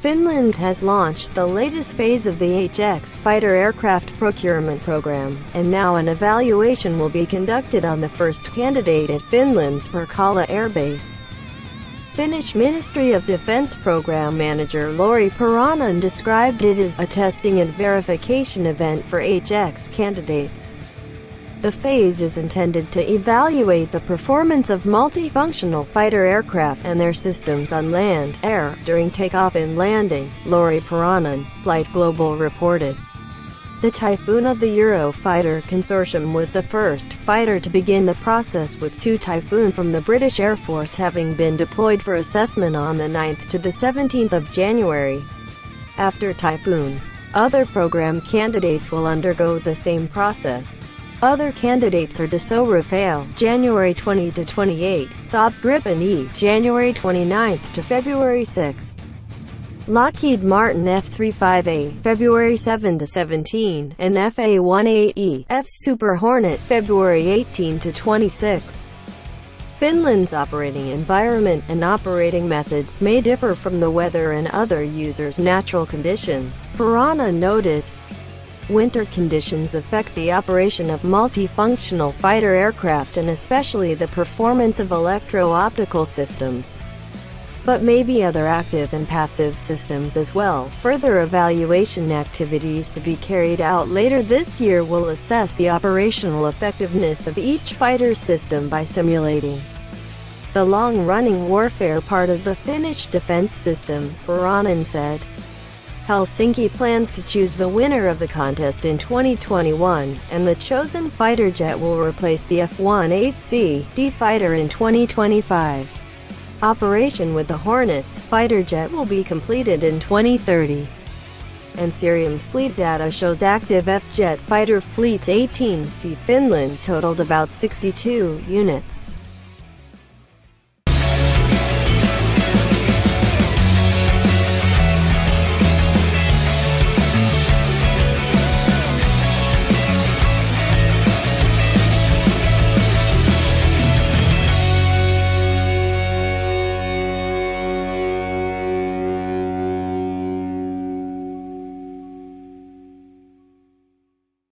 Finland has launched the latest phase of the HX fighter aircraft procurement program, and now an evaluation will be conducted on the first candidate at Finland's Pirkkala airbase. Finnish Ministry of Defense Program Manager Lauri Puranen described it as a testing and verification event for HX candidates. The phase is intended to evaluate the performance of multifunctional fighter aircraft and their systems on land, air, during takeoff and landing, Lauri Puranen, flightglobal reported. The Typhoon of the Eurofighter consortium was the first fighter to begin the process, with two Typhoon from the British Air Force having been deployed for assessment on the 9th to the 17th of January. After Typhoon, other program candidates will undergo the same process. Other candidates are Dassault Rafale, January 20 to 28, Saab Gripen E, January 29 to February 6, Lockheed Martin F-35A, February 7 to 17, and Fa-18E, F Super Hornet, February 18 to 26. Finland's operating environment and operating methods may differ from the weather and other users' natural conditions, Puranen noted. Winter conditions affect the operation of multifunctional fighter aircraft and especially the performance of electro-optical systems. But maybe other active and passive systems as well. Further evaluation activities to be carried out later this year will assess the operational effectiveness of each fighter system by simulating the long-running warfare part of the Finnish defense system, Puranen said. Helsinki plans to choose the winner of the contest in 2021, and the chosen fighter jet will replace the F-18C fighter in 2025. Operation with the Hornets fighter jet will be completed in 2030. And Syrian fleet data shows active F-jet fighter fleets 18C. Finland totaled about 62 units.